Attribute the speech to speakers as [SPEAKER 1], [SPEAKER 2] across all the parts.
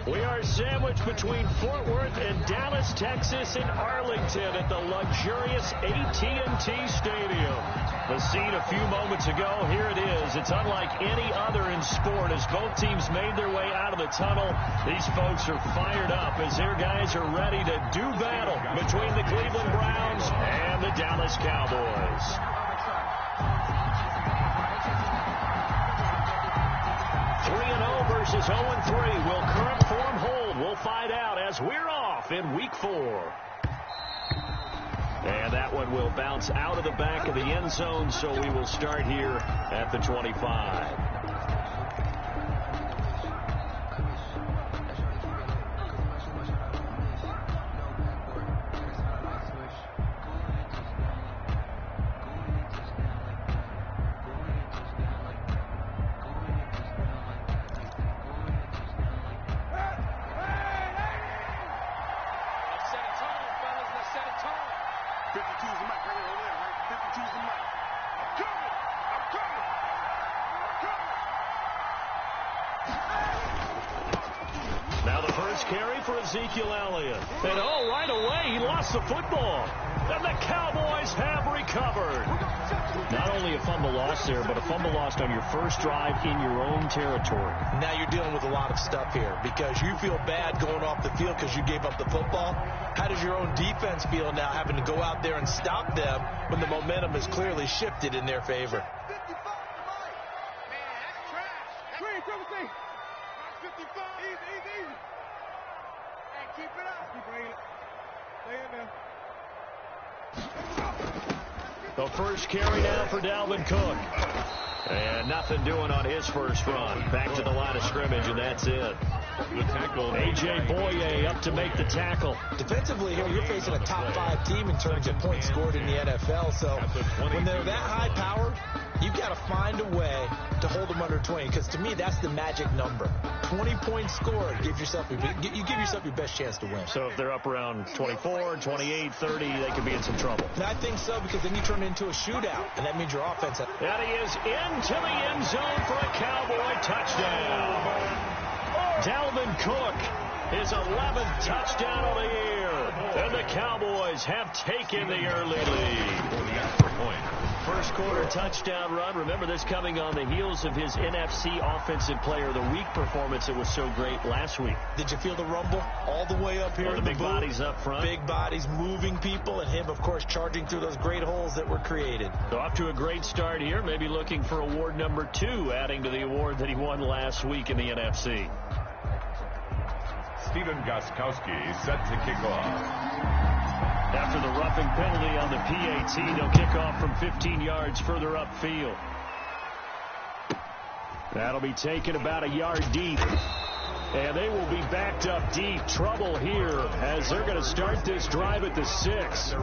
[SPEAKER 1] We are sandwiched between Fort Worth and Dallas, Texas, and Arlington at the luxurious AT&T Stadium. The scene a few moments ago, here it is. It's unlike any other in sport as both teams made their way out of the tunnel. These folks are fired up as their guys are ready to do battle between the Cleveland Browns and the Dallas Cowboys. Versus 0-3. Will current form hold? We'll find out as we're off in Week 4. And that one will bounce out of the back of the end zone, so we will start here at the 25. Ezekiel Elliott. And right away, he lost the football. And the Cowboys have recovered. Not only a fumble loss there, but a fumble lost on your first drive in your own territory.
[SPEAKER 2] Now you're dealing with a lot of stuff here because you feel bad going off the field because you gave up the football. How does your own defense feel now having to go out there and stop them when the momentum is clearly shifted in their favor?
[SPEAKER 1] The first carry now for Dalvin Cook. And nothing doing on his first run. Back to the line of scrimmage, and that's it. The tackle. A.J. Boye up to make the tackle.
[SPEAKER 2] Defensively here, you're facing a top 5 team in terms of points scored in the NFL. So when they're that high powered, you've got to find a way to hold them under 20. Because to me, that's the magic number. 20 points scored. You give yourself your best chance to win.
[SPEAKER 1] So if they're up around 24, 28, 30, they could be in some trouble.
[SPEAKER 2] And I think so, because then you turn it into a shootout, and that means your offense.
[SPEAKER 1] And he is into the end zone for a Cowboy touchdown. Dalvin Cook, his 11th touchdown of the year. And the Cowboys have taken the early lead. First quarter touchdown run. Remember this coming on the heels of his NFC Offensive Player of the Week performance that was so great last week.
[SPEAKER 2] Did you feel the rumble all the way up here?
[SPEAKER 1] The big bodies up front.
[SPEAKER 2] Big bodies moving people, and him, of course, charging through those great holes that were created.
[SPEAKER 1] So off to a great start here. Maybe looking for award number 2, adding to the award that he won last week in the NFC.
[SPEAKER 3] Stephen Gostkowski set to kick off.
[SPEAKER 1] After the roughing penalty on the PAT, they'll kick off from 15 yards further upfield. That'll be taken about a yard deep. And they will be backed up deep. Trouble here as they're going to start this drive at the 6.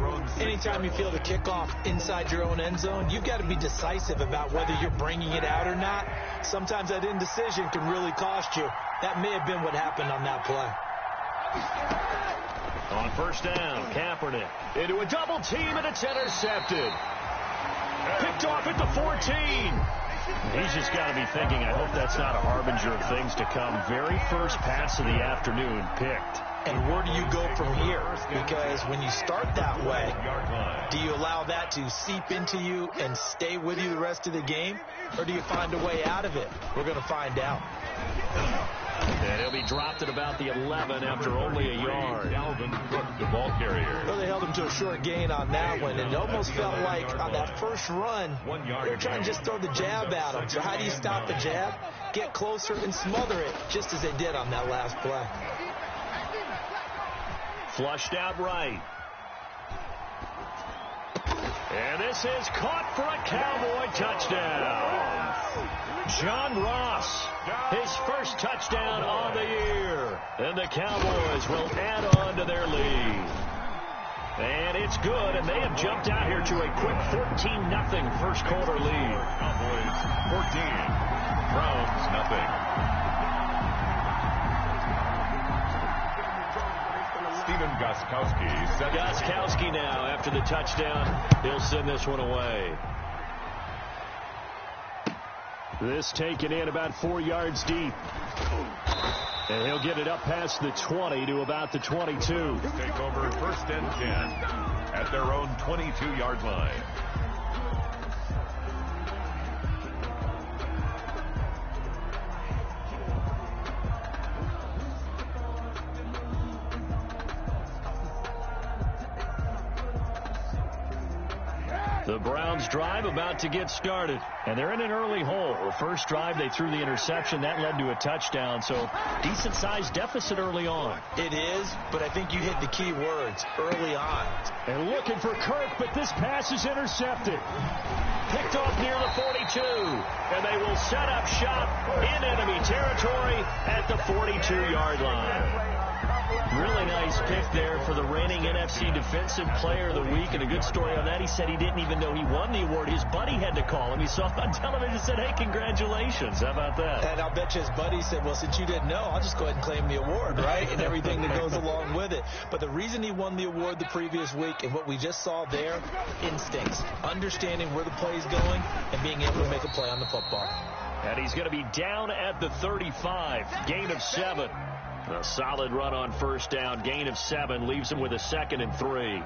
[SPEAKER 2] Anytime you feel the kickoff inside your own end zone, you've got to be decisive about whether you're bringing it out or not. Sometimes that indecision can really cost you. That may have been what happened on that play.
[SPEAKER 1] On first down, Kaepernick into a double team, and it's intercepted. Picked off at the 14. He's just got to be thinking, I hope that's not a harbinger of things to come. Very first pass of the afternoon picked.
[SPEAKER 2] And where do you go from here? Because when you start that way, do you allow that to seep into you and stay with you the rest of the game? Or do you find a way out of it? We're going to find out.
[SPEAKER 1] And he'll be dropped at about the 11 after only a yard.
[SPEAKER 3] Dalvin Cook, the ball carrier.
[SPEAKER 2] Well, they held him to a short gain on that one, and it almost felt like on that first run, they were trying to just throw the jab at him. So how do you stop the jab? Get closer and smother it, just as they did on that last play.
[SPEAKER 1] Flushed out right. And this is caught for a Cowboy touchdown. John Ross, his first touchdown on the year. And the Cowboys will add on to their lead. And it's good, and they have jumped out here to a quick 14-0 first quarter lead.
[SPEAKER 3] Cowboys 14, Browns nothing. Stephen Gostkowski set.
[SPEAKER 1] Gostkowski now after the touchdown. He'll send this one away. This taken in about 4 yards deep. And he'll get it up past the 20 to about the 22.
[SPEAKER 3] Take over 1st and 10 at their own 22-yard line.
[SPEAKER 1] The Browns drive about to get started, and they're in an early hole. The first drive, they threw the interception. That led to a touchdown, so decent-sized deficit early on.
[SPEAKER 2] It is, but I think you hit the key words, early on.
[SPEAKER 1] And looking for Kirk, but this pass is intercepted. Picked off near the 42, and they will set up shop in enemy territory at the 42-yard line. Really nice pick there for the reigning NFC Defensive Player of the Week. And a good story on that, he said he didn't even know he won the award. His buddy had to call him. He saw it on television and said, hey, congratulations. How about that?
[SPEAKER 2] And I'll bet you his buddy said, well, since you didn't know, I'll just go ahead and claim the award, right? And everything that goes along with it. But the reason he won the award the previous week and what we just saw there, instincts, understanding where the play is going and being able to make a play on the football.
[SPEAKER 1] And he's going to be down at the 35, gain of 7. A solid run on first down, gain of 7, leaves him with a 2nd and 3.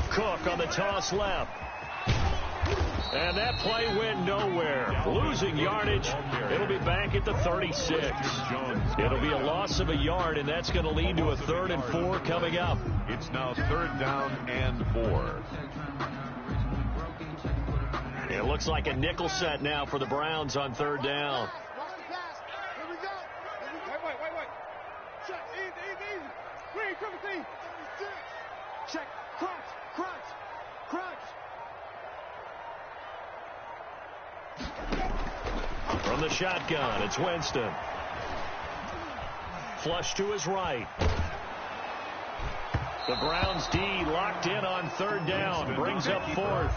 [SPEAKER 1] Cook on the toss left. And that play went nowhere. Losing yardage. It'll be back at the 36. It'll be a loss of a yard, and that's going to lead to a 3rd and 4 coming up.
[SPEAKER 3] It's now 3rd down and 4.
[SPEAKER 1] It looks like a nickel set now for the Browns on 3rd down.
[SPEAKER 4] Check. Crunch.
[SPEAKER 1] From the shotgun, it's Winston. Flush to his right. The Browns D locked in on 3rd down. Brings up 4th.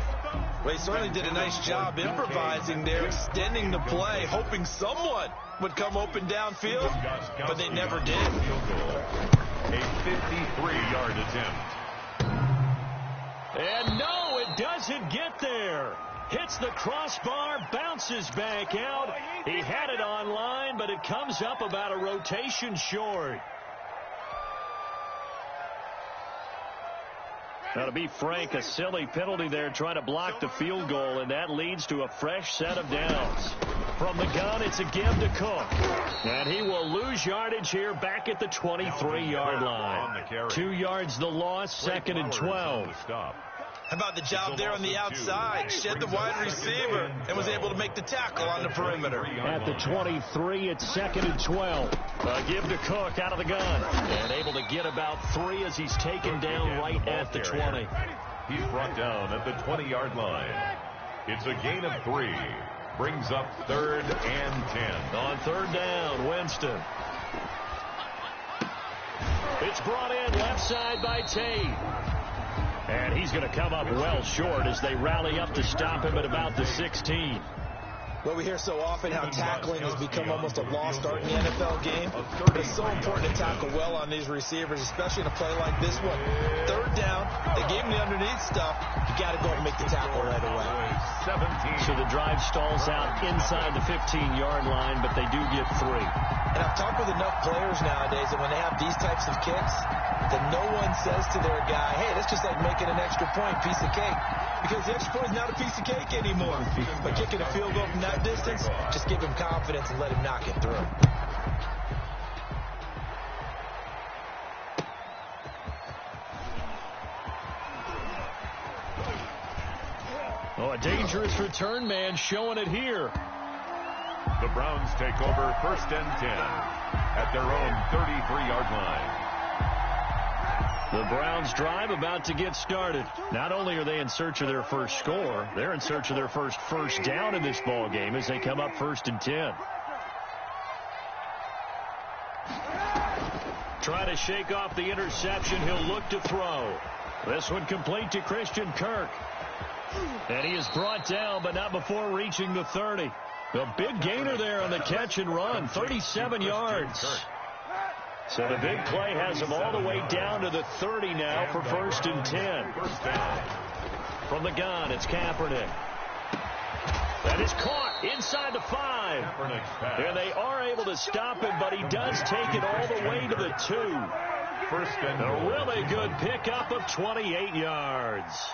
[SPEAKER 2] Well, he certainly did a nice job improvising there, extending the play, hoping someone would come open downfield, but they never did.
[SPEAKER 3] A 53-yard attempt.
[SPEAKER 1] And no, it doesn't get there. Hits the crossbar, bounces back out. He had it on line, but it comes up about a rotation short. Now, to be frank, a silly penalty there trying to block the field goal, and that leads to a fresh set of downs. From the gun, it's a give to Cook. And he will lose yardage here back at the 23-yard line. 2 yards the loss, 2nd and 12.
[SPEAKER 2] How about the job there on the outside? Shed the wide receiver and was able to make the tackle on the perimeter.
[SPEAKER 1] At the 23, it's 2nd and 12. Give to Cook out of the gun. And able to get about 3 as he's taken down right at the 20.
[SPEAKER 3] He's brought down at the 20-yard line. It's a gain of 3. Brings up 3rd and 10.
[SPEAKER 1] On 3rd down, Winston. It's brought in left side by Tate. And he's going to come up well short as they rally up to stop him at about the 16.
[SPEAKER 2] Well, we hear so often how tackling has become almost a lost art in the NFL game. But it's so important to tackle well on these receivers, especially in a play like this one. 3rd down, they gave him the underneath stuff. You got to go and make the tackle right away.
[SPEAKER 3] 17.
[SPEAKER 1] So the drive stalls out inside the 15-yard line, but they do get 3.
[SPEAKER 2] And I've talked with enough players nowadays that when they have these types of kicks, that no one says to their guy, hey, that's just like making an extra point, piece of cake. Because the extra point is not a piece of cake anymore. But kicking a field goal from that distance, just give him confidence and let him knock it through.
[SPEAKER 1] Oh, a dangerous return man showing it here.
[SPEAKER 3] The Browns take over 1st and 10 at their own 33-yard line.
[SPEAKER 1] The Browns drive about to get started. Not only are they in search of their first score, they're in search of their first down in this ball game as they come up 1st and 10. Try to shake off the interception. He'll look to throw. This one complete to Christian Kirk. And he is brought down, but not before reaching the 30. The big gainer there on the catch and run, 37 yards. So the big play has him all the way down to the 30 now for 1st and 10. From the gun, it's Kaepernick. That is caught inside the 5. And they are able to stop him, but he does take it all the way to the 2. A really good pickup of 28 yards.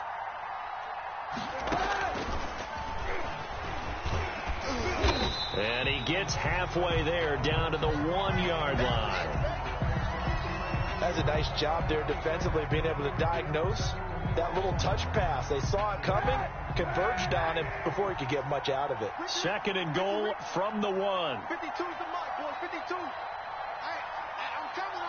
[SPEAKER 1] And he gets halfway there, down to the 1-yard line.
[SPEAKER 2] That's a nice job there defensively, being able to diagnose that little touch pass. They saw it coming, converged on him before he could get much out of it.
[SPEAKER 1] 2nd and goal from the 1.
[SPEAKER 4] 52's the mark, boy. 52. Hey, I'm coming.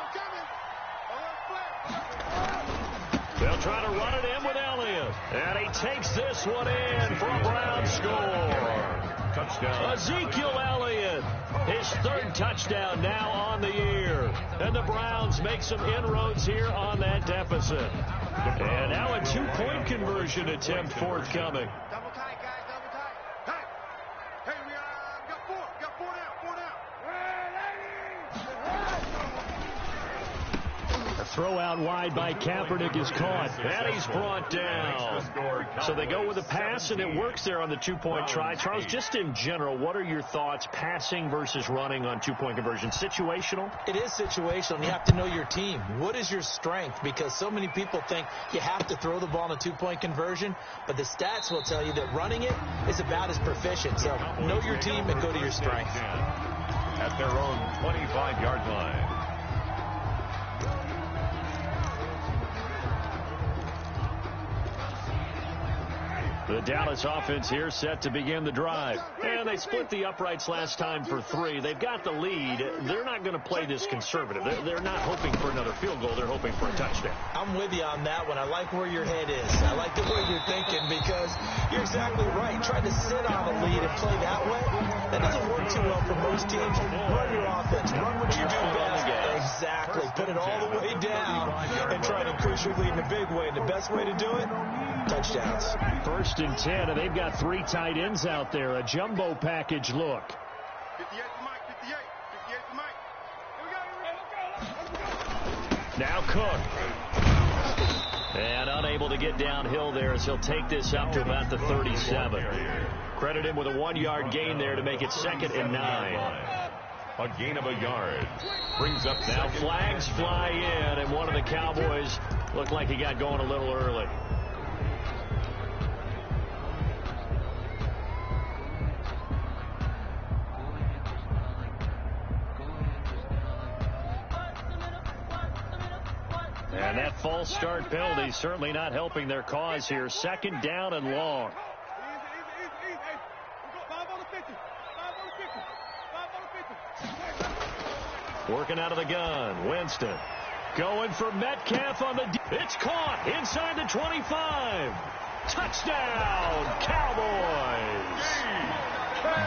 [SPEAKER 1] They'll try to run it in with Elliott. And he takes this one in for a Brown score. Touchdown. Ezekiel Elliott, his 3rd touchdown now on the year. And the Browns make some inroads here on that deficit. And now a 2-point conversion attempt forthcoming.
[SPEAKER 4] Double tight, guys, double tight. Hey, we got 4. Got 4 now.
[SPEAKER 1] A throw out wide by Kaepernick is caught. And he's brought down. So they go with a pass, and it works there on the 2-point try. Charles, just in general, what are your thoughts, passing versus running on 2-point conversion? Situational?
[SPEAKER 2] It is situational. You have to know your team. What is your strength? Because so many people think you have to throw the ball in a 2-point conversion, but the stats will tell you that running it is about as proficient. So know your team and go to your strength.
[SPEAKER 3] At their own 25-yard line.
[SPEAKER 1] The Dallas offense here set to begin the drive. And they split the uprights last time for 3. They've got the lead. They're not going to play this conservative. They're not hoping for another field goal. They're hoping for a touchdown.
[SPEAKER 2] I'm with you on that one. I like where your head is. I like the way you're thinking, because you're exactly right. Trying to sit on a lead and play that way, that doesn't work too well for most teams. Run your offense. Run what you do best. Exactly. Put it all the way down and try to increase your lead in a big way. And the best way to do it, touchdowns.
[SPEAKER 1] 1st and 10, and they've got 3 tight ends out there. A jumbo package look.
[SPEAKER 4] 58 to Mike, 58 to Mike. Here we go.
[SPEAKER 1] Now Cook. And unable to get downhill there, as he'll take this up to about the 37. Credit him with a 1-yard gain there to make it 2nd and 9.
[SPEAKER 3] A gain of a yard. Brings up
[SPEAKER 1] now flags fly in, and one of the Cowboys looked like he got going a little early. And that false start penalty certainly not helping their cause here. 2nd down and long.
[SPEAKER 4] Easy. 5 on the 50. 5 on the 50.
[SPEAKER 1] Working out of the gun. Winston going for Metcalf on the... It's caught inside the 25. Touchdown, Cowboys.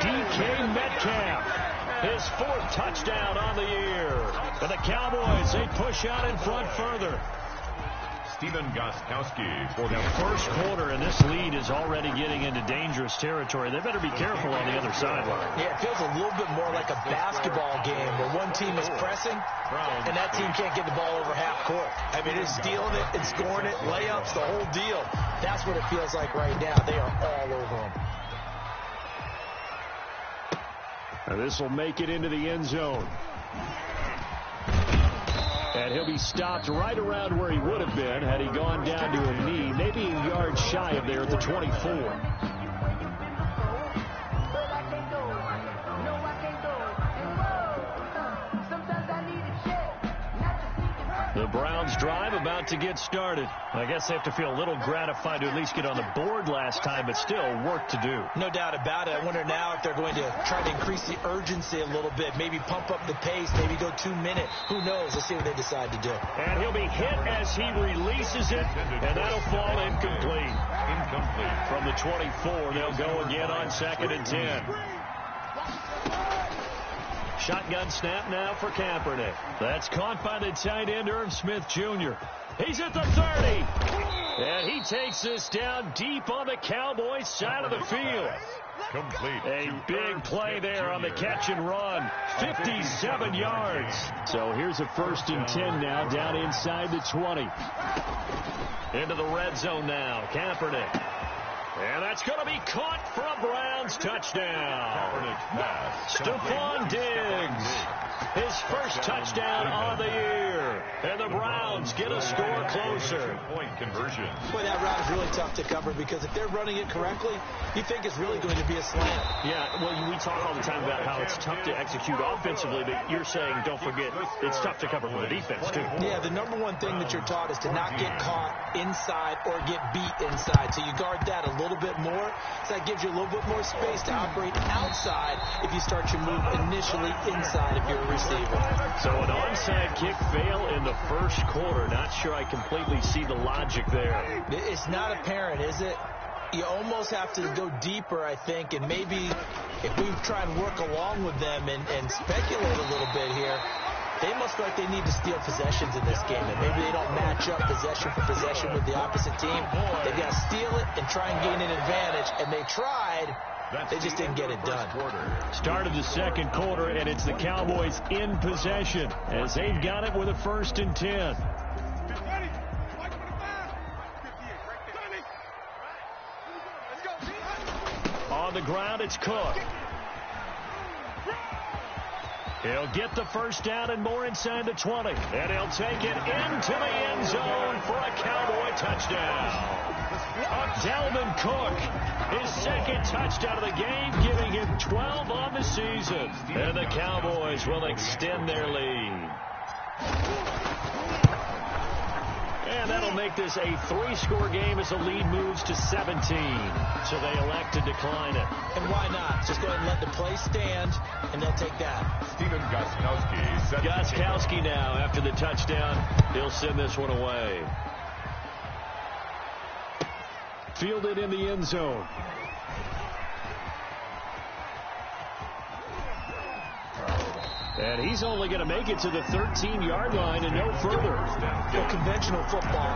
[SPEAKER 1] DK Metcalf. His 4th touchdown on the year. And the Cowboys, they push out in front further.
[SPEAKER 3] Stephen Gostkowski for
[SPEAKER 1] the first quarter, and this lead is already getting into dangerous territory. They better be careful on the other sideline.
[SPEAKER 2] Yeah, it feels a little bit more like a basketball game where one team is pressing and that team can't get the ball over half court. I mean, it's stealing it and scoring it, layups, the whole deal. That's what it feels like right now. They are all over them.
[SPEAKER 1] And this will make it into the end zone. And he'll be stopped right around where he would have been had he gone down to a knee, maybe a yard shy of there at the 24. The Browns drive about to get started. I guess they have to feel a little gratified to at least get on the board last time, but still work to do.
[SPEAKER 2] No doubt about it. I wonder now if they're going to try to increase the urgency a little bit, maybe pump up the pace, maybe go 2 minutes. Who knows? Let's see what they decide to do.
[SPEAKER 1] And he'll be hit as he releases it, and that'll fall incomplete. From the 24, they'll go again on 2nd and 10. Shotgun snap now for Kaepernick. That's caught by the tight end, Irv Smith Jr. He's at the 30. And he takes this down deep on the Cowboys side of the field.
[SPEAKER 3] Complete.
[SPEAKER 1] A big play there on the catch and run. 57 yards. So here's a 1st and 10 now, down inside the 20. Into the red zone now. Kaepernick. And that's going to be caught for a Browns touchdown. Stephon Diggs. His first touchdown on the year. And the Browns get a score closer.
[SPEAKER 3] Point conversion.
[SPEAKER 2] Boy, that route is really tough to cover because if they're running it correctly, you think it's really going to be a slant.
[SPEAKER 1] Yeah, well, we talk all the time about how it's tough to execute offensively, but you're saying, don't forget, it's tough to cover for the defense, too.
[SPEAKER 2] Yeah, the number one thing that you're taught is to not get caught inside or get beat inside. So you guard that a little bit more. So that gives you a little bit more space to operate outside if you start your move initially inside if you're a receiver.
[SPEAKER 1] So an onside kick fail in the first quarter. Not sure I completely see the logic there.
[SPEAKER 2] It's not apparent, is it? You almost have to go deeper, I think, and maybe if we try and work along with them and speculate a little bit here, they must feel like they need to steal possessions in this game, and maybe they don't match up possession for possession with the opposite team. They've got to steal it and try and gain an advantage, and they tried. They just didn't get it done.
[SPEAKER 1] Start of the second quarter, and it's the Cowboys in possession as they've got it with a 1st and 10. On the ground, it's Cook. He'll get the first down and more inside the 20. And he'll take it into the end zone for a Cowboy touchdown. Dalvin Cook, his second touchdown of the game, giving him 12 on the season. And the Cowboys will extend their lead. And that'll make this a 3-score game as the lead moves to 17. So they elect to decline it.
[SPEAKER 2] And why not? Just go ahead and let the play stand, and they'll take that.
[SPEAKER 3] Stephen Gostkowski.
[SPEAKER 1] Gostkowski now, after the touchdown, he'll send this one away. Fielded in the end zone. And he's only going to make it to the 13-yard line and no further.
[SPEAKER 2] Well, conventional football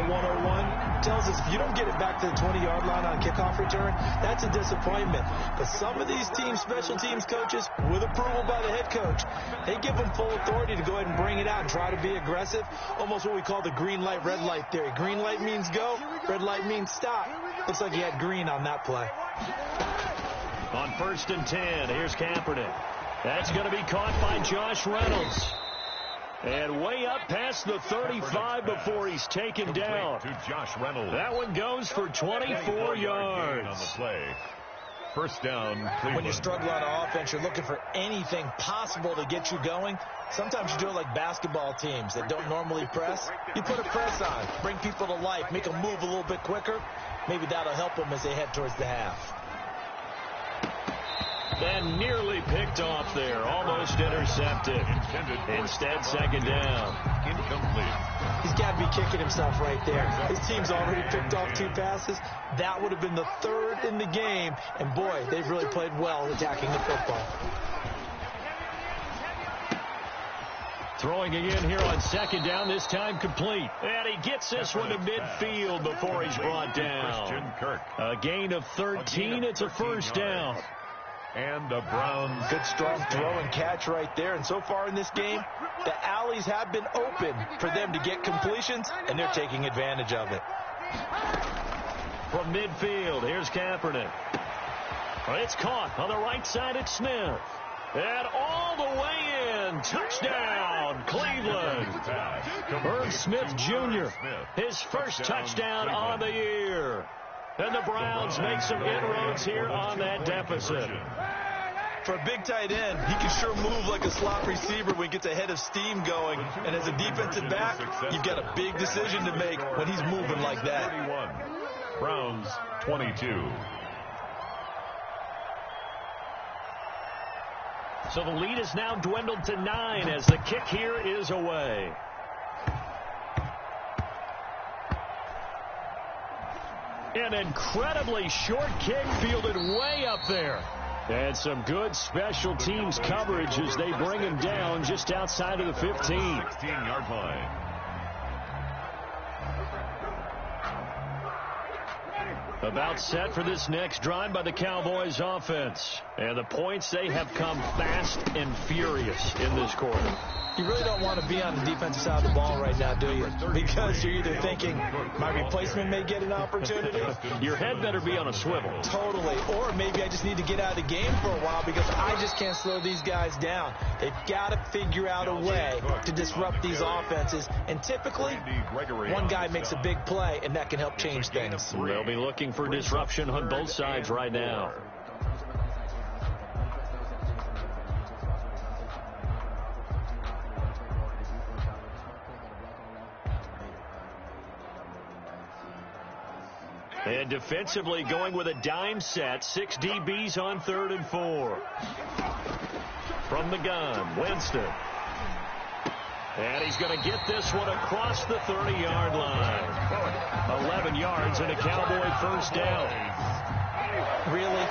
[SPEAKER 2] 101, tells us if you don't get it back to the 20-yard line on kickoff return, that's a disappointment. But some of these team special teams coaches, with approval by the head coach, they give them full authority to go ahead and bring it out and try to be aggressive. Almost what we call the green light, red light theory. Green light means go, red light means stop. Looks like he had green on that play.
[SPEAKER 1] On 1st and 10, here's Kaepernick. That's going to be caught by Josh Reynolds. And way up past the 35 before he's taken down.
[SPEAKER 3] To Josh Reynolds.
[SPEAKER 1] That one goes for 24 yards.
[SPEAKER 3] On the play. First down, Cleveland.
[SPEAKER 2] When you struggle on offense, you're looking for anything possible to get you going. Sometimes you do it like basketball teams that don't normally press. You put a press on, bring people to life, make them move a little bit quicker. Maybe that'll help them as they head towards the half.
[SPEAKER 1] And nearly picked off there. Almost intercepted. Instead, second down.
[SPEAKER 3] Incomplete.
[SPEAKER 2] He's got to be kicking himself right there. His team's already picked off 2 passes. That would have been the 3rd in the game. And, boy, they've really played well attacking the football.
[SPEAKER 1] Throwing again here on second down, this time complete. And he gets this one to midfield before he's brought down. A gain of 13. It's a first down.
[SPEAKER 3] And the Browns.
[SPEAKER 2] Good strong throw and catch right there. And so far in this game, the alleys have been open for them to get completions, and they're taking advantage of it.
[SPEAKER 1] From midfield, here's Kaepernick. It's caught on the right side at Smith. And all the way in. Touchdown, Cleveland. Irv Smith Jr., his first touchdown on the year. And the Browns make some inroads here on that deficit.
[SPEAKER 2] For a big tight end, he can sure move like a slot receiver when he gets a head of steam going. And as a defensive back, you've got a big decision to make when he's moving like that.
[SPEAKER 3] 31. Browns 22.
[SPEAKER 1] So the lead is now dwindled to 9 as the kick here is away. An incredibly short kick fielded way up there. And some good special teams coverage as they bring him down just outside of the 15.
[SPEAKER 3] 16-yard line.
[SPEAKER 1] About set for this next drive by the Cowboys offense. And the points, they have come fast and furious in this quarter.
[SPEAKER 2] You really don't want to be on the defensive side of the ball right now, do you? Because you're either thinking, my replacement may get an opportunity.
[SPEAKER 1] Your head better be on a swivel.
[SPEAKER 2] Totally. Or maybe I just need to get out of the game for a while because I just can't slow these guys down. They've got to figure out a way to disrupt these offenses. And typically, one guy makes a big play, and that can help change things.
[SPEAKER 1] They'll be looking for disruption on both sides right now. And defensively going with a dime set. 6 DBs on 3rd and 4. From the gun, Winston. And he's going to get this one across the 30-yard line. 11 yards and a Cowboy first down.
[SPEAKER 2] Really?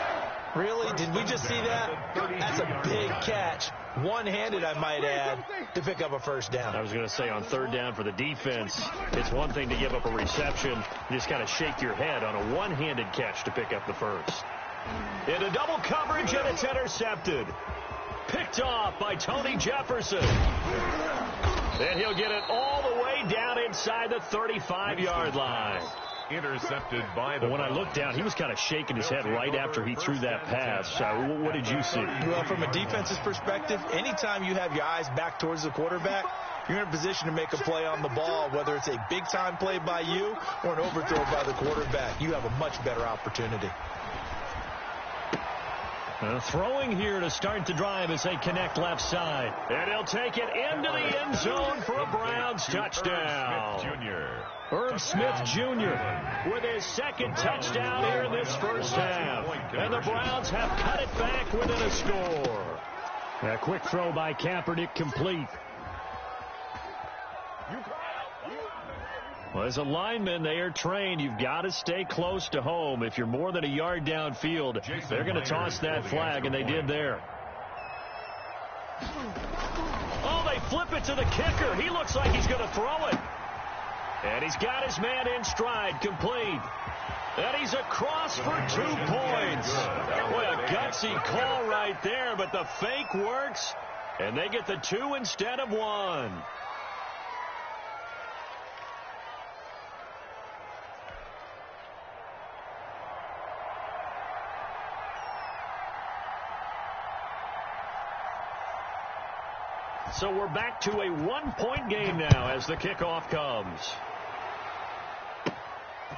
[SPEAKER 2] Really? Did we just see that? That's a big catch. One-handed, I might add, to pick up a first down.
[SPEAKER 1] I was going to say on 3rd down for the defense, it's one thing to give up a reception. You just got to shake your head on a one-handed catch to pick up the first. Into double coverage, and it's intercepted. Picked off by Tony Jefferson. And he'll get it all the way down inside the 35-yard line.
[SPEAKER 3] Intercepted by the...
[SPEAKER 1] When I looked down, he was kind of shaking his head right after he threw that pass. What did you see?
[SPEAKER 2] Well, from a defense's perspective, anytime you have your eyes back towards the quarterback, you're in a position to make a play on the ball, whether it's a big-time play by you or an overthrow by the quarterback. You have a much better opportunity.
[SPEAKER 1] Throwing here to start the drive as they connect left side. And he'll take it into the end zone for a Browns touchdown. Herb Smith Jr. with his second touchdown here in this first half. And the Browns have cut it back within a score. A quick throw by Kaepernick complete. Well, as a lineman, they are trained. You've got to stay close to home. If you're more than a yard downfield, they're going to toss that flag, and they did there. Oh, they flip it to the kicker. He looks like he's going to throw it. And he's got his man in stride, complete. And he's across for 2 points. Boy, a gutsy call right there, but the fake works, and they get the 2 instead of 1. So we're back to a 1-point game now as the kickoff comes.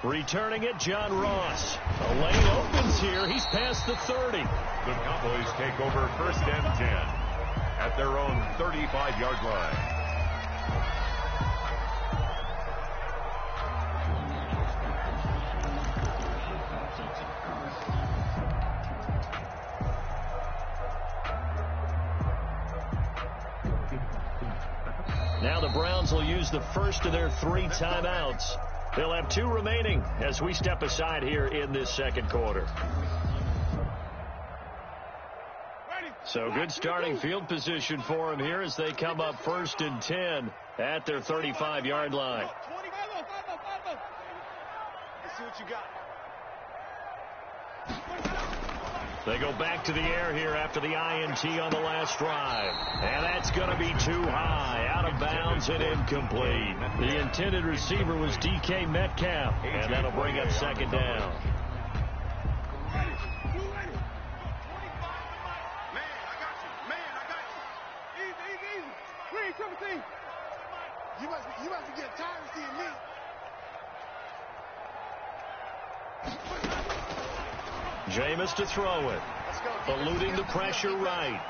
[SPEAKER 1] Returning it, John Ross. A lane opens here. He's past the 30.
[SPEAKER 3] The Cowboys take over 1st and 10 at their own 35-yard line.
[SPEAKER 1] Now the Browns will use the first of their 3 timeouts. They'll have 2 remaining as we step aside here in this second quarter. So good starting field position for them here as they come up 1st and 10 at their 35-yard line.
[SPEAKER 4] Let's see what you got.
[SPEAKER 1] They go back to the air here after the INT on the last drive. And that's going to be too high, out of bounds and incomplete. The intended receiver was DK Metcalf, and that'll bring up 2nd down.
[SPEAKER 4] You must be getting tired of seeing me.
[SPEAKER 1] Jameis to throw it. Eluding the pressure right.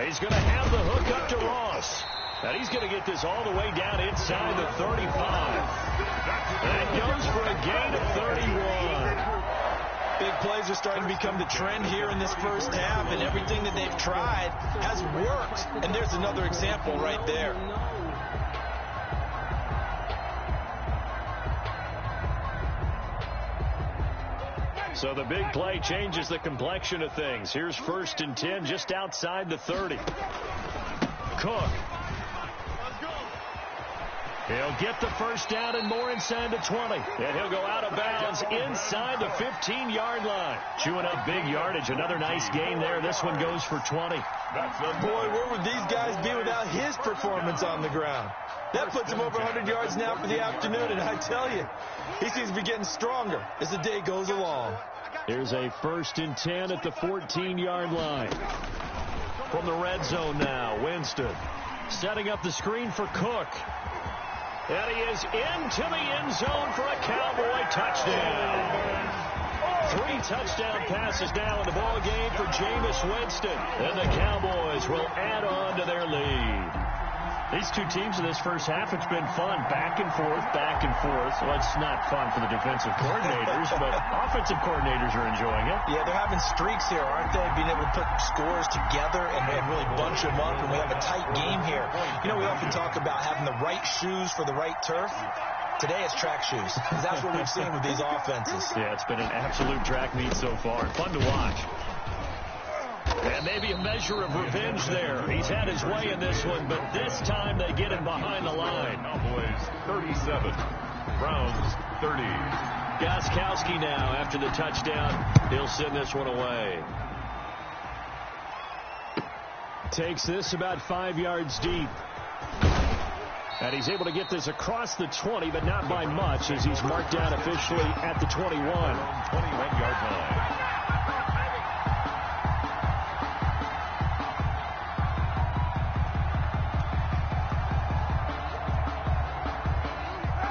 [SPEAKER 1] He's going to have the hook up to Ross. And he's going to get this all the way down inside the 35. That goes for a gain of 31.
[SPEAKER 2] Big plays are starting to become the trend here in this first half, and everything that they've tried has worked. And there's another example right there.
[SPEAKER 1] So the big play changes the complexion of things. Here's 1st and 10 just outside the 30. Cook. He'll get the first down and more inside the 20. And he'll go out of bounds inside the 15-yard line. Chewing up big yardage. Another nice gain there. This one goes for 20.
[SPEAKER 2] Boy, where would these guys be without his performance on the ground? That puts him over 100 yards now for the afternoon, and I tell you, he seems to be getting stronger as the day goes along.
[SPEAKER 1] Here's a 1st and 10 at the 14-yard line. From the red zone now, Winston setting up the screen for Cook. And he is into the end zone for a Cowboy touchdown. 3 touchdown passes now in the ball game for Jameis Winston. And the Cowboys will add on to their lead. These two teams in this first half, it's been fun. Back and forth, back and forth. Well, it's not fun for the defensive coordinators, but offensive coordinators are enjoying it.
[SPEAKER 2] Yeah, they're having streaks here, aren't they? Being able to put scores together and really bunch them up, and we have a tight game here. You know, we often talk about having the right shoes for the right turf. Today it's track shoes, because that's what we've seen with these offenses.
[SPEAKER 1] Yeah, it's been an absolute track meet so far. Fun to watch. And maybe a measure of revenge there. He's had his way in this one, but this time they get him behind the line.
[SPEAKER 3] Cowboys 37, Browns 30.
[SPEAKER 1] Gostkowski now after the touchdown. He'll send this one away. Takes this about 5 yards deep. And he's able to get this across the 20, but not by much, as he's marked down officially at the 21.
[SPEAKER 3] 21-yard line.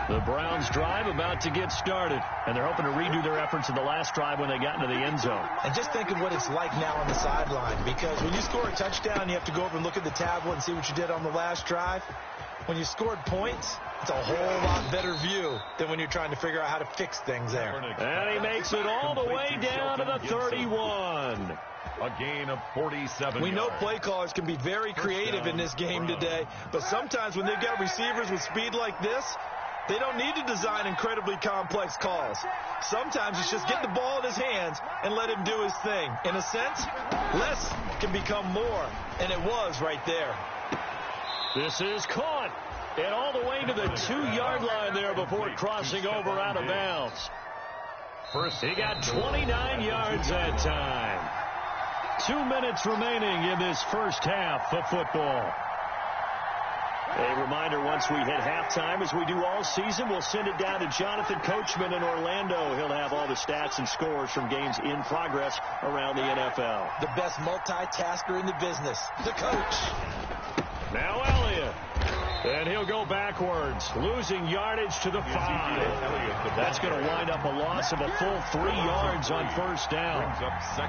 [SPEAKER 1] The Browns drive about to get started, and they're hoping to redo their efforts in the last drive when they got into the end zone.
[SPEAKER 2] And just think of what it's like now on the sideline, because when you score a touchdown, you have to go over and look at the tablet and see what you did on the last drive. When you scored points, it's a whole lot better view than when you're trying to figure out how to fix things there.
[SPEAKER 1] And he makes it all the way down to the 31.
[SPEAKER 3] A gain of 47
[SPEAKER 2] We know
[SPEAKER 3] yards.
[SPEAKER 2] play callers can be very creative in this game today, but sometimes when they've got receivers with speed like this, they don't need to design incredibly complex calls. Sometimes it's just get the ball in his hands and let him do his thing. In a sense, less can become more, and it was right there.
[SPEAKER 1] This is caught. And all the way to the 2-yard line there before crossing over out of bounds.
[SPEAKER 3] First,
[SPEAKER 1] he got 29 yards that time. 2 minutes remaining in this first half of football. A reminder, once we hit halftime, as we do all season, we'll send it down to Jonathan Coachman in Orlando. He'll have all the stats and scores from games in progress around the NFL.
[SPEAKER 2] The best multitasker in the business, the coach.
[SPEAKER 1] Now Elliott. And he'll go backwards, losing yardage to the 5. That's going to wind up a loss of a full 3 yards on first down.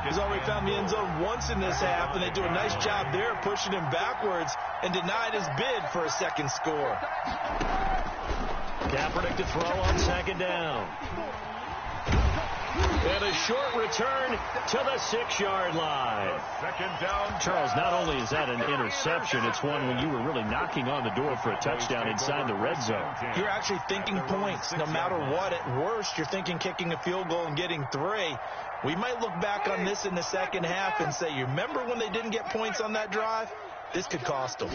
[SPEAKER 2] He's already found the end zone once in this half, and they do a nice job there pushing him backwards and denied his bid for a second score.
[SPEAKER 1] Kaepernick to throw on second down. And a short return to the 6-yard line.
[SPEAKER 3] Second down.
[SPEAKER 1] Charles, not only is that an interception, it's one when you were really knocking on the door for a touchdown inside the red zone.
[SPEAKER 2] You're actually thinking points. No matter what, at worst, you're thinking kicking a field goal and getting 3. We might look back on this in the second half and say, you remember when they didn't get points on that drive? This could cost them.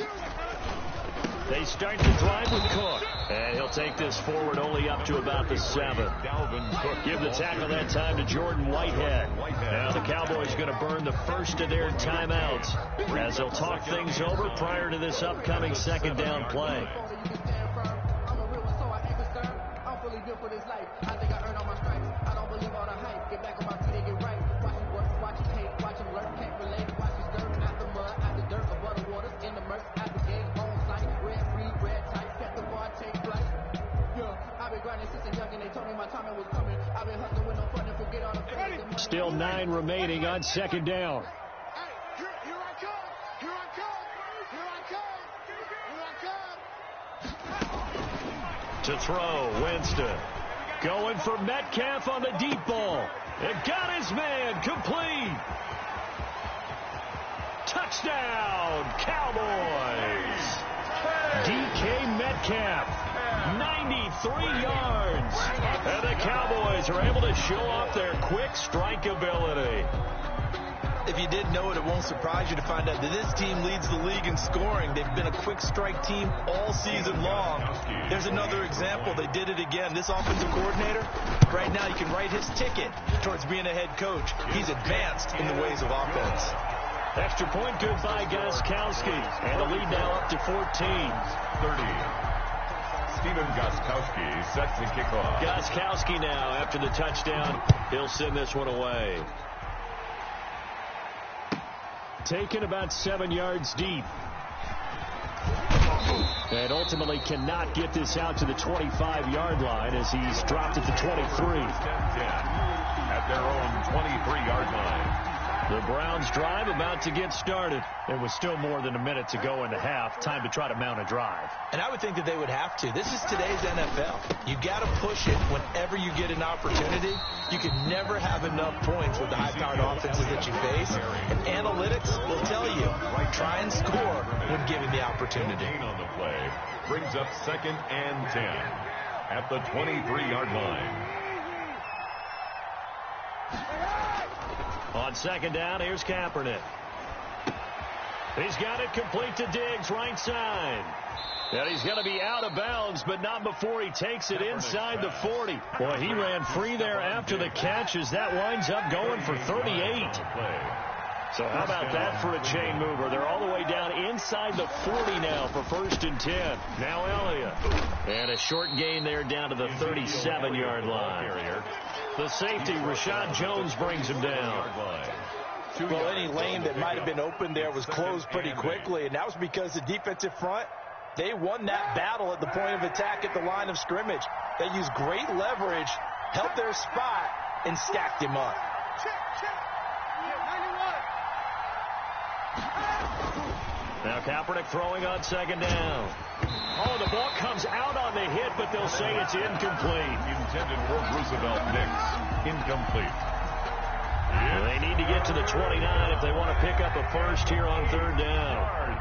[SPEAKER 1] They start the drive with Cook. And he'll take this forward only up to about the 7. Give the tackle that time to Jordan Whitehead. Now the Cowboys are going to burn the first of their timeouts as they'll talk things over prior to this upcoming second down play. Still 9 remaining on second down.
[SPEAKER 4] Here I come. Here I come. Here I come.
[SPEAKER 1] To throw, Winston. Going for Metcalf on the deep ball. It got his man complete. Touchdown, Cowboys. DK Metcalf, 93 yards. And the Cowboys are able to show off their quick strike ability.
[SPEAKER 2] If you didn't know it, it won't surprise you to find out that this team leads the league in scoring. They've been a quick strike team all season long. There's another example. They did it again. This offensive coordinator, right now, you can write his ticket towards being a head coach. He's advanced in the ways of offense.
[SPEAKER 1] Extra point good by Gostkowski. And the lead now up to 14.
[SPEAKER 3] 30. Stephen Gostkowski set to kick off.
[SPEAKER 1] Gostkowski now, after the touchdown, he'll send this one away. Taken about 7 yards deep. And ultimately cannot get this out to the 25-yard line as he's dropped at the 23.
[SPEAKER 3] 10-10 at their own 23-yard line.
[SPEAKER 1] The Browns drive about to get started. There was still more than a minute to go in the half. Time to try to mount a drive.
[SPEAKER 2] And I would think that they would have to. This is today's NFL. You got to push it whenever you get an opportunity. You can never have enough points with the high-powered offenses that you face. And analytics will tell you, try and score when given the opportunity.
[SPEAKER 3] On the play brings up 2nd and 10 at the 23-yard line.
[SPEAKER 1] On 2nd down, here's Kaepernick. He's got it complete to Diggs, right side. And he's going to be out of bounds, but not before he takes it inside the 40. Boy, he ran free there after the catch as that winds up going for 38. So how about that for a chain mover? They're all the way down inside the 40 now for 1st and 10. Now Elliott. And a short gain there down to the 37-yard line. The safety, Rashad Jones, brings him down.
[SPEAKER 2] Well, any lane that might have been open there was closed pretty quickly, and that was because the defensive front, they won that battle at the point of attack at the line of scrimmage. They used great leverage, held their spot, and stacked him up.
[SPEAKER 1] Now Kaepernick throwing on 2nd down. Oh, the ball comes out on the hit, but they'll say it's incomplete.
[SPEAKER 3] Intended for Roosevelt Nix. Incomplete.
[SPEAKER 1] They need to get to the 29 if they want to pick up a first here on 3rd down.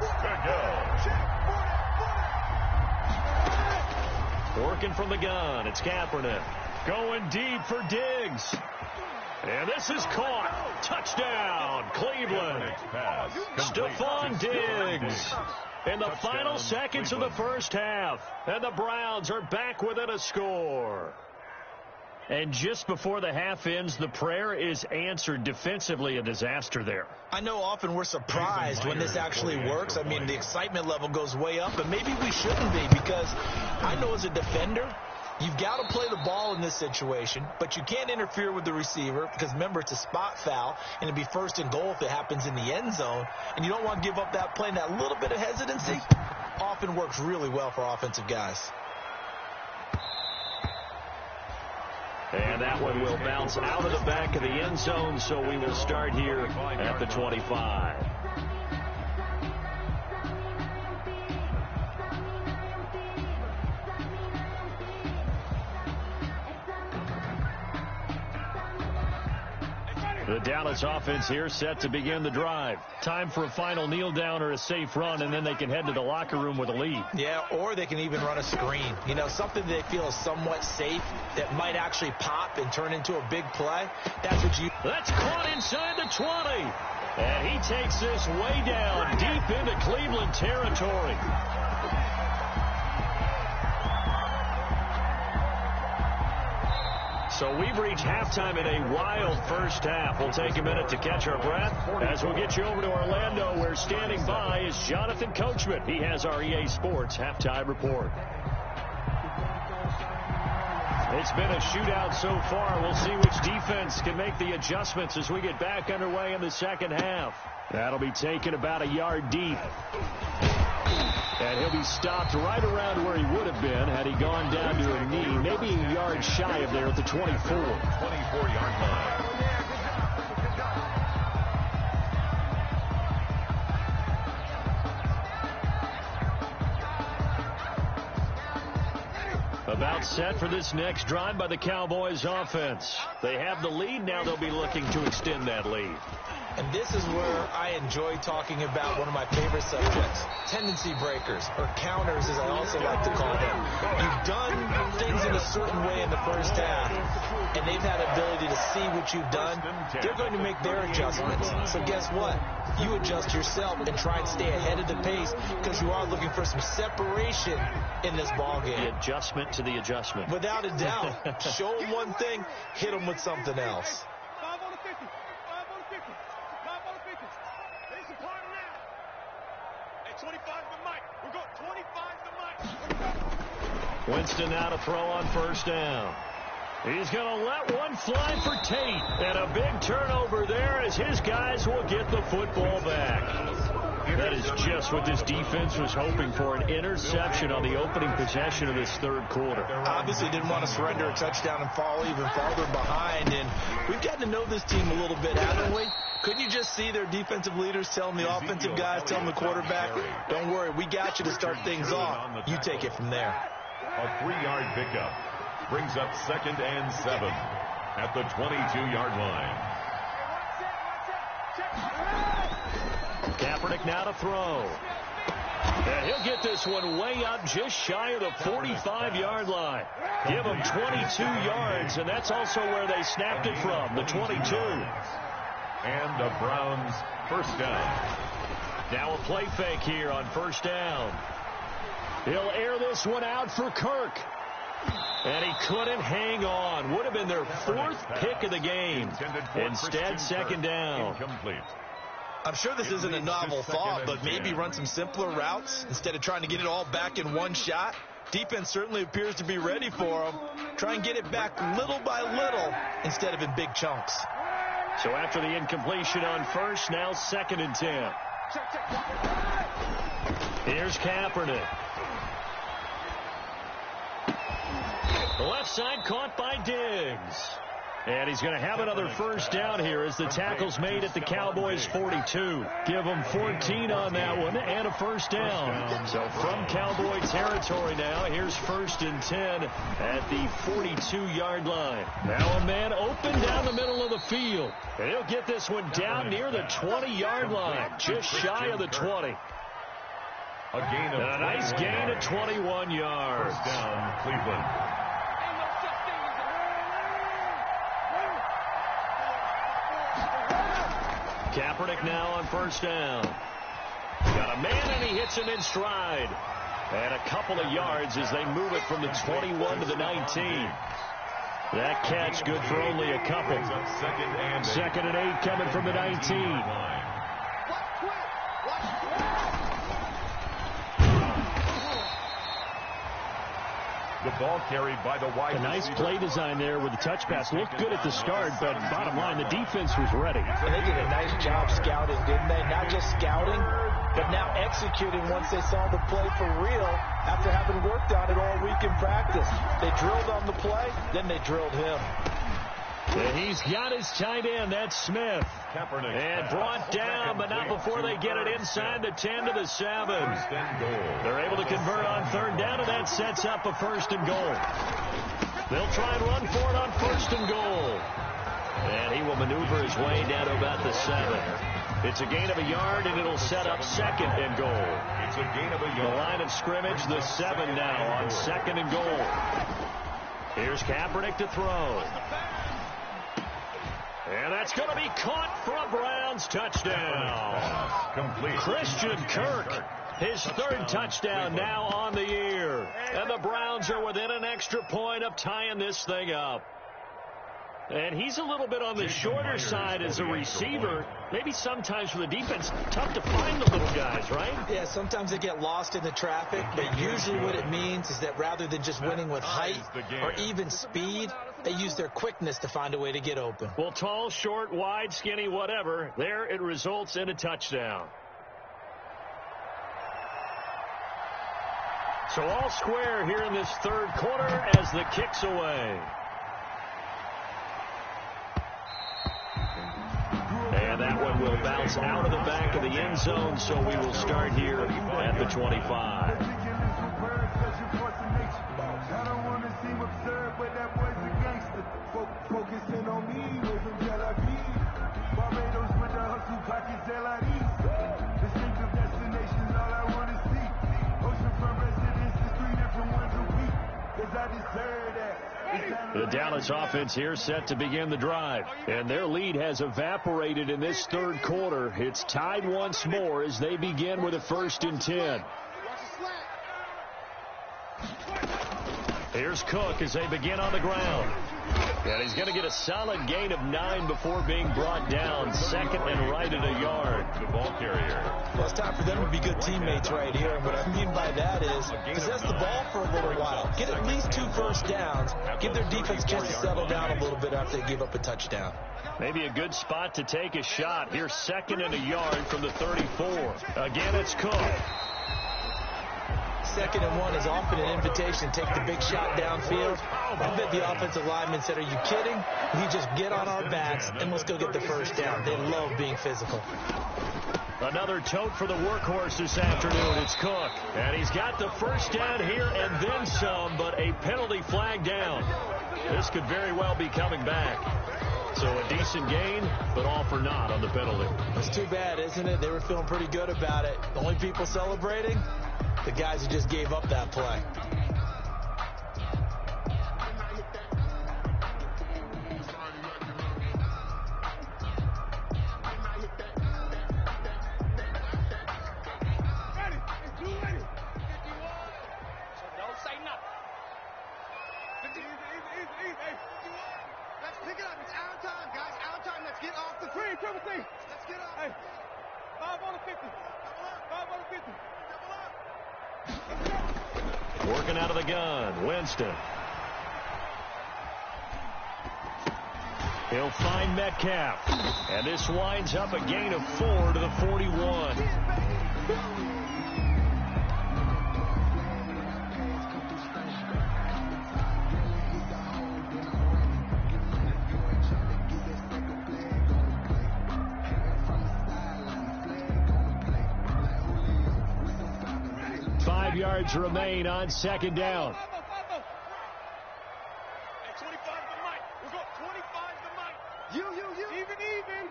[SPEAKER 1] Working from the gun, it's Kaepernick. Going deep for Diggs. And this is caught. Touchdown, Cleveland. Stephon Diggs. In the final seconds of the first half. And the Browns are back within a score. And just before the half ends, the prayer is answered. Defensively, a disaster there.
[SPEAKER 2] I know often we're surprised when this actually works. I mean, the excitement level goes way up, and maybe we shouldn't be, because I know as a defender, you've got to play the ball in this situation, but you can't interfere with the receiver because, remember, it's a spot foul, and it'd be 1st and goal if it happens in the end zone, and you don't want to give up that play. And that little bit of hesitancy often works really well for offensive guys.
[SPEAKER 1] And that one will bounce out of the back of the end zone, so we will start here at the 25. The Dallas offense here set to begin the drive. Time for a final kneel down or a safe run, and then they can head to the locker room with a lead.
[SPEAKER 2] Yeah, or they can even run a screen. You know, something they feel is somewhat safe that might actually pop and turn into a big play.
[SPEAKER 1] That's caught inside the 20. And he takes this way down deep into Cleveland territory. So we've reached halftime in a wild first half. We'll take a minute to catch our breath as we'll get you over to Orlando, where standing by is Jonathan Coachman. He has our EA Sports halftime report. It's been a shootout so far. We'll see which defense can make the adjustments as we get back underway in the second half. That'll be taken about a yard deep. And he'll be stopped right around where he would have been had he gone down to a knee, maybe a yard shy of there at the 24.
[SPEAKER 3] 24-yard line.
[SPEAKER 1] About set for this next drive by the Cowboys offense. They have the lead. Now they'll be looking to extend that lead.
[SPEAKER 2] And this is where I enjoy talking about one of my favorite subjects, tendency breakers, or counters as I also like to call them. You've done things in a certain way in the first half, and they've had ability to see what you've done. They're going to make their adjustments. So guess what? You adjust yourself and try and stay ahead of the pace because you are looking for some separation in this ballgame.
[SPEAKER 1] The adjustment to the adjustment.
[SPEAKER 2] Without a doubt. Show them one thing, hit them with something else.
[SPEAKER 4] 5 on the 50. 5 on the 50. 5 on the 50. There's the part now. Hey, 25's the mic. We're going 25's the mic.
[SPEAKER 1] Winston now to throw on first down. He's going to let one fly for Tate. And a big turnover there as his guys will get the football back. That is just what this defense was hoping for, an interception on the opening possession of this third quarter.
[SPEAKER 2] Obviously didn't want to surrender a touchdown and fall even farther behind. And we've gotten to know this team a little bit, haven't we? Couldn't you just see their defensive leaders telling the offensive guys, telling the quarterback, don't worry, we got you to start things off. You take it from there.
[SPEAKER 3] A 3-yard pickup brings up 2nd and 7 at the 22-yard line.
[SPEAKER 1] Kaepernick now to throw. And he'll get this one way up just shy of the 45-yard line. Give him 22 yards, and that's also where they snapped it from, the 22.
[SPEAKER 3] And the Browns first down.
[SPEAKER 1] Now a play fake here on first down. He'll air this one out for Kirk. And he couldn't hang on. Would have been their 4th pick of the game. Instead, second down.
[SPEAKER 3] Incomplete.
[SPEAKER 2] I'm sure this isn't a novel thought, but maybe run some simpler routes instead of trying to get it all back in one shot. Defense certainly appears to be ready for them. Try and get it back little by little instead of in big chunks.
[SPEAKER 1] So after the incompletion on first, now 2nd and 10. Here's Kaepernick. The left side caught by Diggs. And he's going to have another first down here as the tackle's made at the Cowboys' 42. Give them 14 on that one and a first down. So from Cowboy territory now, here's 1st and 10 at the 42-yard line. Now a man open down the middle of the field. And he'll get this one down near the 20-yard line, just shy of the 20.
[SPEAKER 3] A nice
[SPEAKER 1] gain of 21 yards.
[SPEAKER 3] First down, Cleveland.
[SPEAKER 1] Kaepernick now on first down. Got a man, and he hits him in stride. And a couple of yards as they move it from the 21 to the 19. That catch good for only a couple. 2nd and 8 coming from the 19.
[SPEAKER 3] The ball carried by the wide receiver.
[SPEAKER 1] A nice play design there with the touch pass. Looked good at the start, but bottom line, the defense was ready.
[SPEAKER 2] And they did a nice job scouting, didn't they? Not just scouting, but now executing once they saw the play for real after having worked on it all week in practice. They drilled on the play, then they drilled him.
[SPEAKER 1] And he's got his tight end, that's Smith.
[SPEAKER 3] Kaepernick
[SPEAKER 1] and brought down, but not before they get it inside the 10 to the 7. They're able to convert on 3rd down, and that sets up a 1st and goal. They'll try and run for it on 1st and goal. And he will maneuver his way down to about the 7. It's a gain of a yard, and it'll set up 2nd and goal.
[SPEAKER 3] It's a gain of a
[SPEAKER 1] The
[SPEAKER 3] yard.
[SPEAKER 1] line of scrimmage, the 7 now on 2nd and goal. Here's Kaepernick to throw. And that's going to be caught for a Browns touchdown.
[SPEAKER 3] Complete.
[SPEAKER 1] Christian Kirk, his 3rd touchdown now on the year. And the Browns are within an extra point of tying this thing up. And he's a little bit on the shorter side as a receiver. Maybe sometimes for the defense, tough to find the little guys, right?
[SPEAKER 2] Yeah, sometimes they get lost in the traffic, but usually what it means is that rather than just winning with height or even speed, they use their quickness to find a way to get open.
[SPEAKER 1] Well, tall, short, wide, skinny, whatever, there it results in a touchdown. So all square here in this 3rd quarter as the kick's away. And that one will bounce out of the back of the end zone, so we will start here at the 25.
[SPEAKER 4] I don't want to seem absurd, but that boy's a gangster. Focusing on me, wasn't Tel Aviv. Barbados with the hustle.
[SPEAKER 1] The Dallas offense here set to begin the drive. And their lead has evaporated in this third quarter. It's tied once more as they begin with a 1st and 10. Here's Cook as they begin on the ground. And he's going to get a solid gain of 9 before being brought down. 2nd and right at a yard.
[SPEAKER 3] The ball carrier.
[SPEAKER 2] Well, it's time for them to be good teammates right here. And what I mean by that is possess the ball for a little while. Get at least 2 first downs. Give their defense a chance to settle down a little bit after they give up a touchdown.
[SPEAKER 1] Maybe a good spot to take a shot. Here's 2nd and a yard from the 34. Again, it's Cook.
[SPEAKER 2] 2nd and 1 is often an invitation to take the big shot downfield. I bet the offensive lineman said, are you kidding? We just get on our backs and let's go get the first down. They love being physical.
[SPEAKER 1] Another tote for the workhorse this afternoon. It's Cook. And he's got the first down here and then some, but a penalty flag down. This could very well be coming back. So a decent gain, but all for naught on the penalty.
[SPEAKER 2] It's too bad, isn't it? They were feeling pretty good about it. The only people celebrating, the guys who just gave up that play.
[SPEAKER 1] Working out of the gun, Winston. He'll find Metcalf. And this winds up a gain of 4 to the 41. Yards remain on 2nd down.
[SPEAKER 4] Hey, 25 to Mike. We'll go 25 to Mike. You. Even.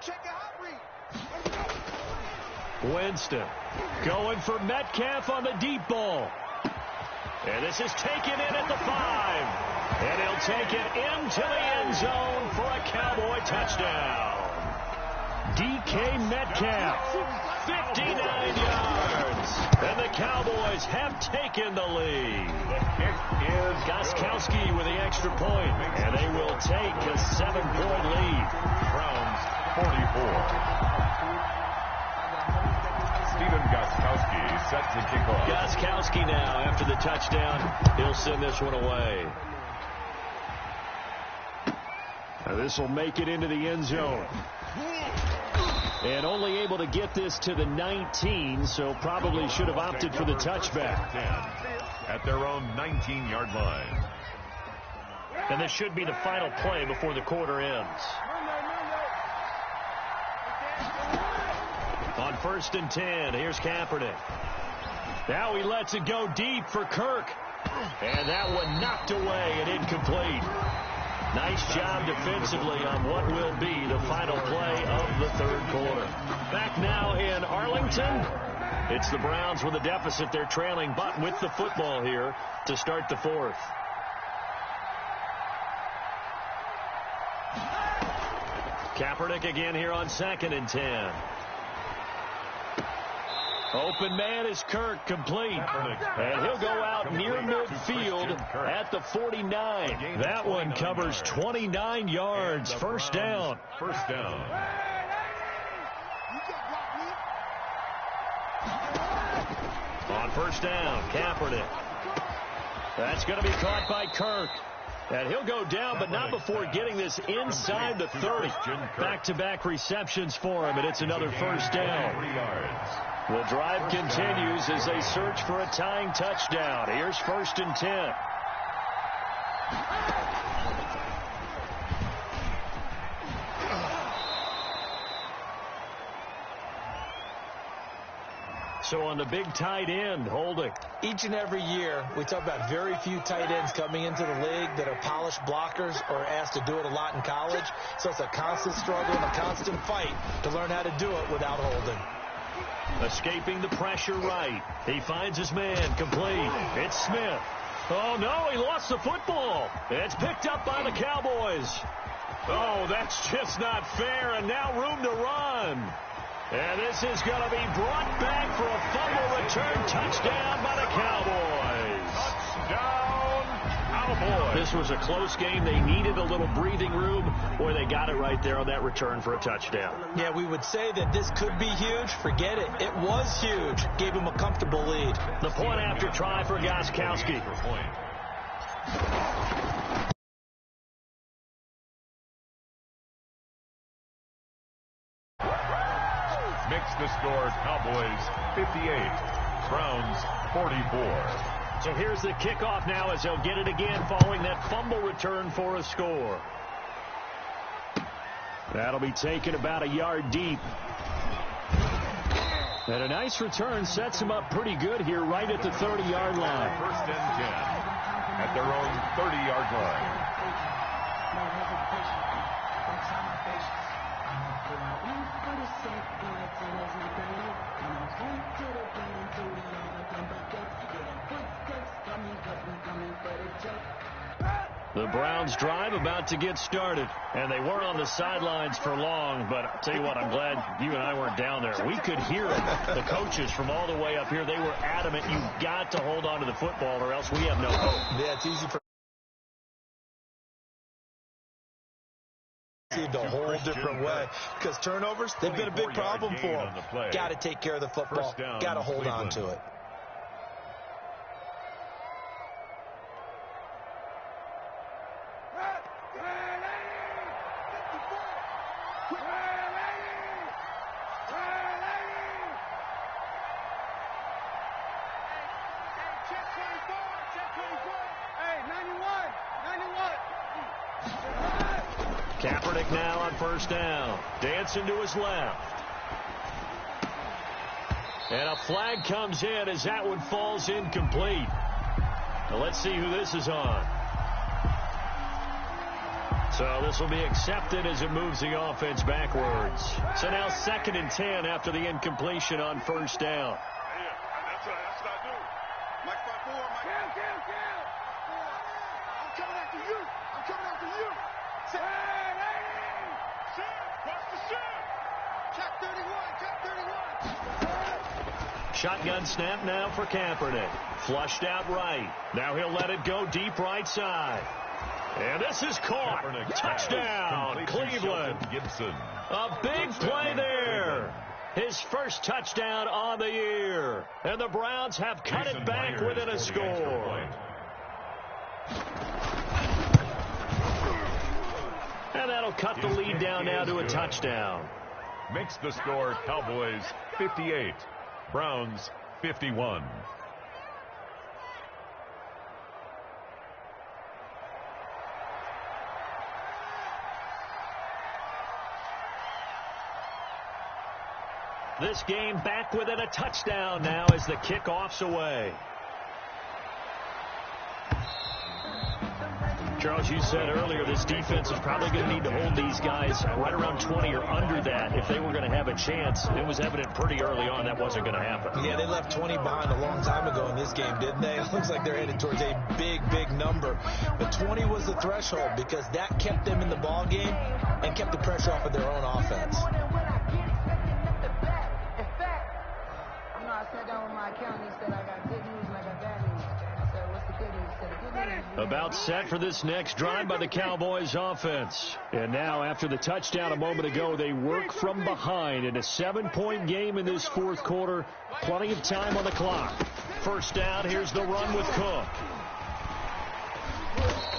[SPEAKER 4] Check the hot read.
[SPEAKER 1] Winston going for Metcalf on the deep ball. And this is taken in at the 5. And he'll take it into the end zone for a Cowboy touchdown. DK Metcalf, 59 yards. And the Cowboys have taken the lead.
[SPEAKER 3] The kick is
[SPEAKER 1] Gostkowski with the extra point. And they will take a 7-point lead.
[SPEAKER 3] Browns 44. Stephen Gostkowski set to kick off.
[SPEAKER 1] Gostkowski now after the touchdown. He'll send this one away. Now this will make it into the end zone. And only able to get this to the 19, so probably should have opted for the touchback.
[SPEAKER 3] 10 at their own 19-yard line.
[SPEAKER 1] And this should be the final play before the quarter ends. On 1st and 10, here's Kaepernick. Now he lets it go deep for Kirk. And that one knocked away and incomplete. Nice job defensively on what will be the final play of the third quarter. Back now in Arlington. It's the Browns with a deficit. They're trailing, but with the football here to start the 4th. Kaepernick again here on 2nd and 10. Open man is Kirk, complete. And he'll go out near midfield at the 49. That one covers 29 yards. First down.
[SPEAKER 3] First down.
[SPEAKER 1] On first down, Kaepernick. That's going to be caught by Kirk. And he'll go down, but not before getting this inside the 30. Back-to-back receptions for him, and it's another first down.
[SPEAKER 3] 3 yards.
[SPEAKER 1] The drive continues as they search for a tying touchdown. Here's 1st and 10. So on the big tight end, holding.
[SPEAKER 2] Each and every year, we talk about very few tight ends coming into the league that are polished blockers or asked to do it a lot in college. So it's a constant struggle and a constant fight to learn how to do it without holding.
[SPEAKER 1] Escaping the pressure right. He finds his man, complete. It's Smith. Oh, no, he lost the football. It's picked up by the Cowboys. Oh, that's just not fair, and now room to run. And this is going to be brought back for a fumble return touchdown by the Cowboys.
[SPEAKER 3] Touchdown, Cowboys.
[SPEAKER 1] This was a close game. They needed a little breathing room. Boy, they got it right there on that return for a touchdown.
[SPEAKER 2] Yeah, we would say that this could be huge. Forget it. It was huge. Gave him a comfortable lead.
[SPEAKER 1] The point after try for Gostkowski.
[SPEAKER 3] Makes the score Cowboys 58, Browns 44.
[SPEAKER 1] So here's the kickoff now as they'll get it again following that fumble return for a score. That'll be taken about a yard deep. And a nice return sets them up pretty good here right at the 30-yard line.
[SPEAKER 3] First and 10 at their own 30-yard line.
[SPEAKER 1] The Browns drive about to get started, and they weren't on the sidelines for long, but I'll tell you what, I'm glad you and I weren't down there. We could hear the coaches from all the way up here. They were adamant, you've got to hold on to the football or else we have no hope.
[SPEAKER 2] Yeah, it's easy for a whole different way because turnovers, they've been a big problem for them. Got to take care of the football. Got to hold on to it.
[SPEAKER 1] Kaepernick now on first down. Dancing to his left. And a flag comes in as that one falls incomplete. Now let's see who this is on. So this will be accepted as it moves the offense backwards. So now 2nd and 10 after the incompletion on first down.
[SPEAKER 4] That's what I do. Mike 5-4, Mike. Kill. I'm coming after you. Sit. Cross the ship. Cap 31.
[SPEAKER 1] Shotgun snap now for Kaepernick. Flushed out right. Now he'll let it go deep right side. And this is caught.
[SPEAKER 3] Kaepernick.
[SPEAKER 1] Touchdown, Cleveland.
[SPEAKER 3] Gibson.
[SPEAKER 1] A big play there. His first touchdown on the year. And the Browns have cut it back within a score. And that'll cut the lead down now to a touchdown.
[SPEAKER 3] Makes the score Cowboys 58, Browns 51.
[SPEAKER 1] This game back within a touchdown now as the kickoff's away. Charles, you said earlier this defense is probably going to need to hold these guys right around 20 or under that if they were going to have a chance. It was evident pretty early on that wasn't going to happen.
[SPEAKER 2] Yeah, they left 20 behind a long time ago in this game, didn't they? It looks like they're headed towards a big number. But 20 was the threshold because that kept them in the ball game and kept the pressure off of their own offense.
[SPEAKER 5] I sat down with my accountant. He said I got good news and I got bad news. I said, what's the good news? He said, the good news.
[SPEAKER 1] About set for this next drive by the Cowboys offense. And now after the touchdown a moment ago, they work from behind in a 7-point game in this fourth quarter. Plenty of time on the clock. First down, here's the run with Cook.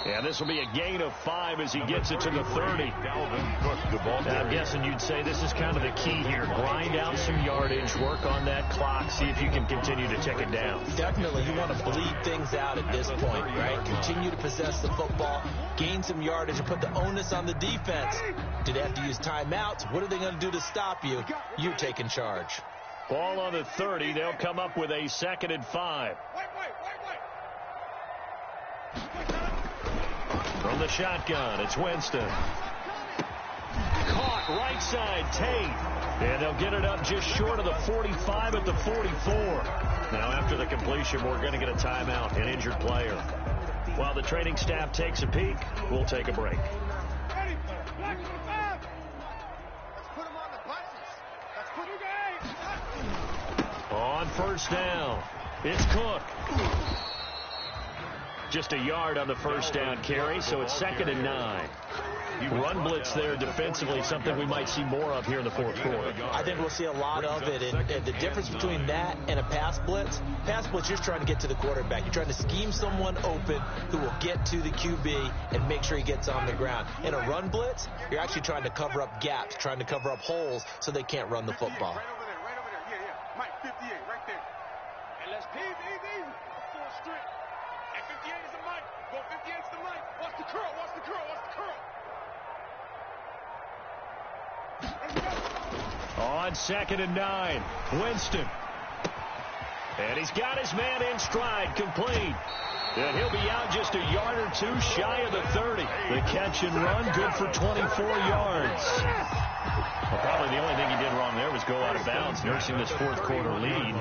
[SPEAKER 1] Yeah, this will be a gain of 5 as he gets it to the 30. I'm guessing you'd say this is kind of the key here. Grind out some yardage, work on that clock, see if you can continue to tick it down.
[SPEAKER 2] Definitely, you want to bleed things out at this point, right? Continue to possess the football, gain some yardage, and put the onus on the defense. Do they have to use timeouts? What are they going to do to stop you? You're taking charge.
[SPEAKER 1] Ball on the 30. They'll come up with a 2nd and 5. From the shotgun, it's Winston. Caught right side, Tate. And they'll get it up just short of the 45 at the 44. Now, after the completion, we're going to get a timeout, an injured player. While the training staff takes a peek, we'll take a break. On first down, it's Cook. Just a yard on the first down carry, so it's 2nd and 9. Run blitz there defensively, something we might see more of here in the fourth quarter.
[SPEAKER 2] I think we'll see a lot of it, and the difference between that and a pass blitz, you're just trying to get to the quarterback. You're trying to scheme someone open who will get to the QB and make sure he gets on the ground. In a run blitz, you're actually trying to cover up gaps, trying to cover up holes so they can't run the football.
[SPEAKER 4] Right over there. Yeah. Mike, 58, right there. And let's easy. Full straight. And 58 is the Mike. Go 58 is the Mike. Watch the curl.
[SPEAKER 1] On 2nd and 9, Winston. And he's got his man in stride, complete. And he'll be out just a yard or two shy of the 30. The catch and run, good for 24 yards. Well, probably the only thing he did wrong there was go out of bounds, nursing this fourth quarter lead.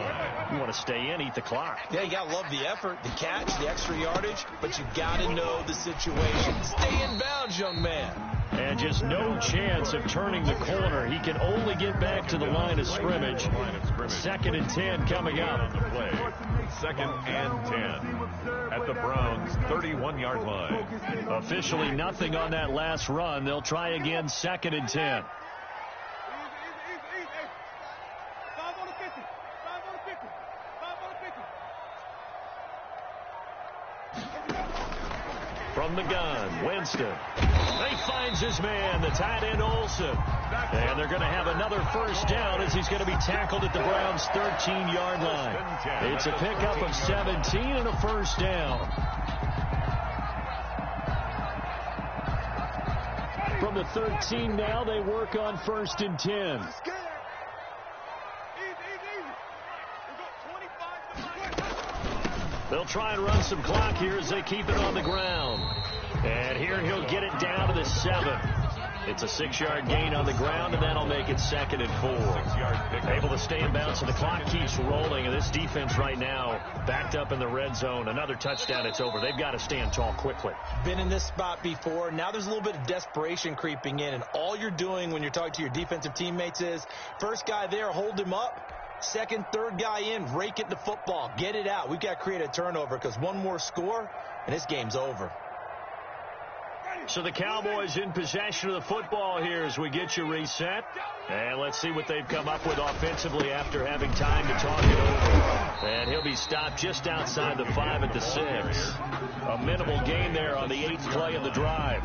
[SPEAKER 1] You want to stay in, eat the clock.
[SPEAKER 2] Yeah, you got to love the effort, the catch, the extra yardage, but you got to know the situation. Stay in bounds, young man.
[SPEAKER 1] And just no chance of turning the corner. He can only get back to the line of scrimmage. 2nd and 10 coming up.
[SPEAKER 3] 2nd and 10 at the Browns' 31-yard line.
[SPEAKER 1] Officially nothing on that last run. They'll try again, 2nd and 10. From the gun, Winston. He finds his man, the tight end Olsen. And they're going to have another first down as he's going to be tackled at the Browns' 13-yard line. It's a pickup of 17 and a first down. From the 13 now, they work on 1st and 10. They'll try and run some clock here as they keep it on the ground. And here he'll get it down to the 7. It's a 6-yard gain on the ground, and that'll make it 2nd and 4. Able to stay in bounds, and the clock keeps rolling. And this defense right now backed up in the red zone. Another touchdown, it's over. They've got to stand tall quickly.
[SPEAKER 2] Been in this spot before. Now there's a little bit of desperation creeping in, and all you're doing when you're talking to your defensive teammates is, first guy there, hold him up. Second, third guy in, rake it the football. Get it out. We've got to create a turnover because one more score, and this game's over.
[SPEAKER 1] So the Cowboys in possession of the football here as we get you reset. And let's see what they've come up with offensively after having time to talk it over. And he'll be stopped just outside the 5 at the 6. A minimal gain there on the 8th play of the drive.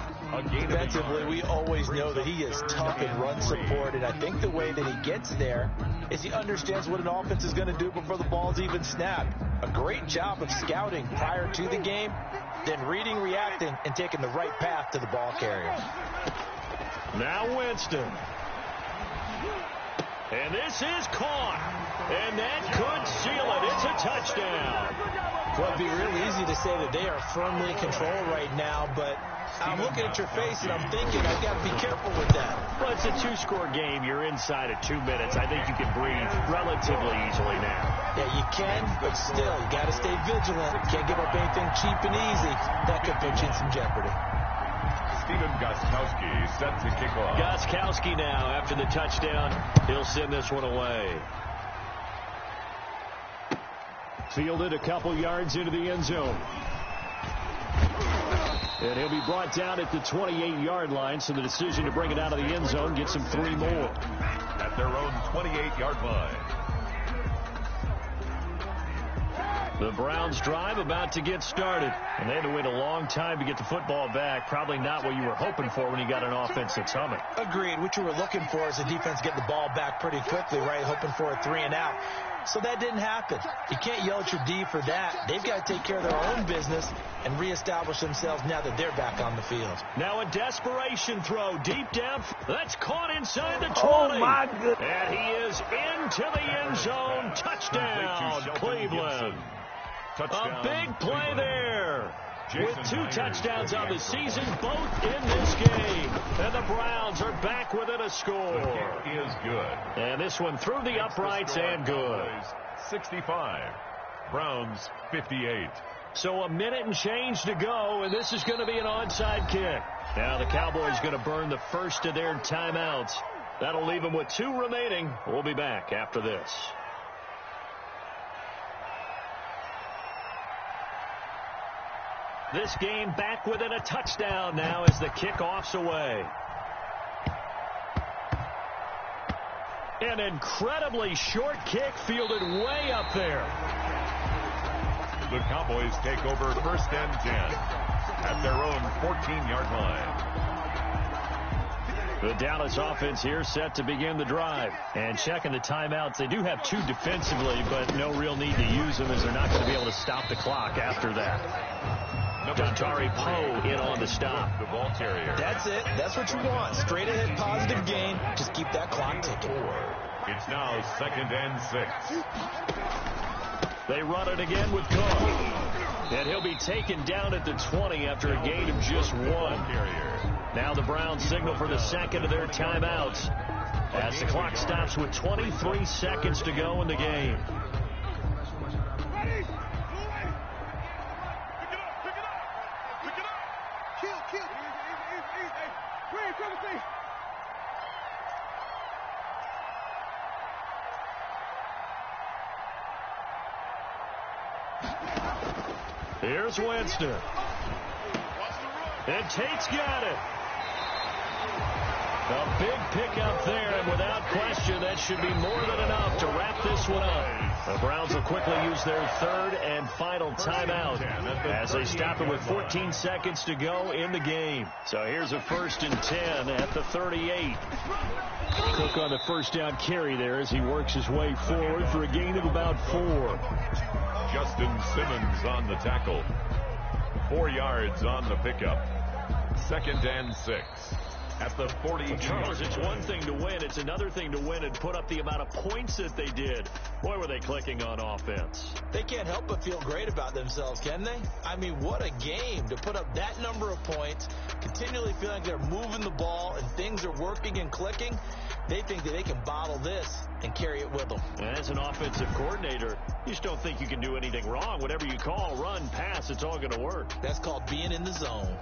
[SPEAKER 2] Defensively, we always know that he is tough in run support, and I think the way that he gets there is he understands what an offense is going to do before the ball's even snapped. A great job of scouting prior to the game, then reading, reacting, and taking the right path to the ball carrier.
[SPEAKER 1] Now Winston. And this is caught. And that could seal it. It's a touchdown.
[SPEAKER 2] Well, it'd be really easy to say that they are firmly in control right now, but I'm looking at your face and I'm thinking I've got to be careful with that.
[SPEAKER 1] Well, it's a 2-score game. You're inside at 2 minutes. I think you can breathe relatively easily now.
[SPEAKER 2] Yeah, you can, but still, you got to stay vigilant. Can't give up anything cheap and easy. That could put you in some jeopardy.
[SPEAKER 3] Stephen Gostkowski set to kick off.
[SPEAKER 1] Gostkowski now, after the touchdown, he'll send this one away. Fielded a couple yards into the end zone. And he'll be brought down at the 28-yard line, so the decision to bring it out of the end zone gets him 3 more.
[SPEAKER 3] At their own 28-yard line.
[SPEAKER 1] The Browns drive about to get started. And they had to wait a long time to get the football back. Probably not what you were hoping for when you got an offense that's humming.
[SPEAKER 2] Agreed. What you were looking for is the defense getting the ball back pretty quickly, right? Hoping for a 3 and out. So that didn't happen. You can't yell at your D for that. They've got to take care of their own business and reestablish themselves now that they're back on the field.
[SPEAKER 1] Now a desperation throw deep down. That's caught inside the 20.
[SPEAKER 2] Oh, my goodness.
[SPEAKER 1] And he is into the end zone. Touchdown, Cleveland. A big play there. With 2 touchdowns on the season, both in this game. And the Browns are back within a score.
[SPEAKER 3] The kick is good.
[SPEAKER 1] And this one through the uprights and good.
[SPEAKER 3] 65. Browns 58.
[SPEAKER 1] So a minute and change to go, and this is going to be an onside kick. Now the Cowboys going to burn the first of their timeouts. That'll leave them with 2 remaining. We'll be back after this. This game back within a touchdown now as the kickoff's away. An incredibly short kick fielded way up there.
[SPEAKER 3] The Cowboys take over first and 10 at their own 14-yard line.
[SPEAKER 1] The Dallas offense here set to begin the drive. And checking the timeouts, they do have 2 defensively, but no real need to use them as they're not going to be able to stop the clock after that. Dontari Poe in on the stop.
[SPEAKER 3] The ball carrier.
[SPEAKER 2] That's it. That's what you want. Straight ahead positive gain. Just keep that clock ticking.
[SPEAKER 3] It's now 2nd and 6.
[SPEAKER 1] They run it again with Cook. And he'll be taken down at the 20 after a gain of just 1. Now the Browns signal for the second of their timeouts as the clock stops with 23 seconds to go in the game. Here's Winston. And Tate's got it. A big pickup there, and without question, that should be more than enough to wrap this one up. The Browns will quickly use their 3rd and final timeout as they stop it with 14 seconds to go in the game. So here's a 1st and 10 at the 38. Cook on the first down carry there as he works his way forward for a gain of about 4.
[SPEAKER 3] Justin Simmons on the tackle. 4 yards on the pickup. 2nd and 6 at the 40.
[SPEAKER 1] Charles, it's one thing to win. It's another thing to win and put up the amount of points that they did. Boy, were they clicking on offense.
[SPEAKER 2] They can't help but feel great about themselves, can they? I mean, what a game to put up that number of points, continually feeling like they're moving the ball and things are working and clicking. They think that they can bottle this and carry it with them.
[SPEAKER 1] And as an offensive coordinator, you just don't think you can do anything wrong. Whatever you call, run, pass, it's all going to work.
[SPEAKER 2] That's called being in the zone.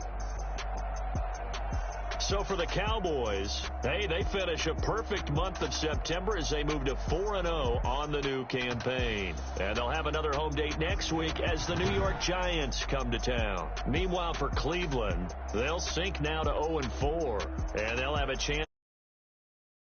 [SPEAKER 1] So for the Cowboys, hey, they finish a perfect month of September as they move to 4-0 on the new campaign. And they'll have another home date next week as the New York Giants come to town. Meanwhile, for Cleveland, they'll sink now to 0-4, and they'll have a chance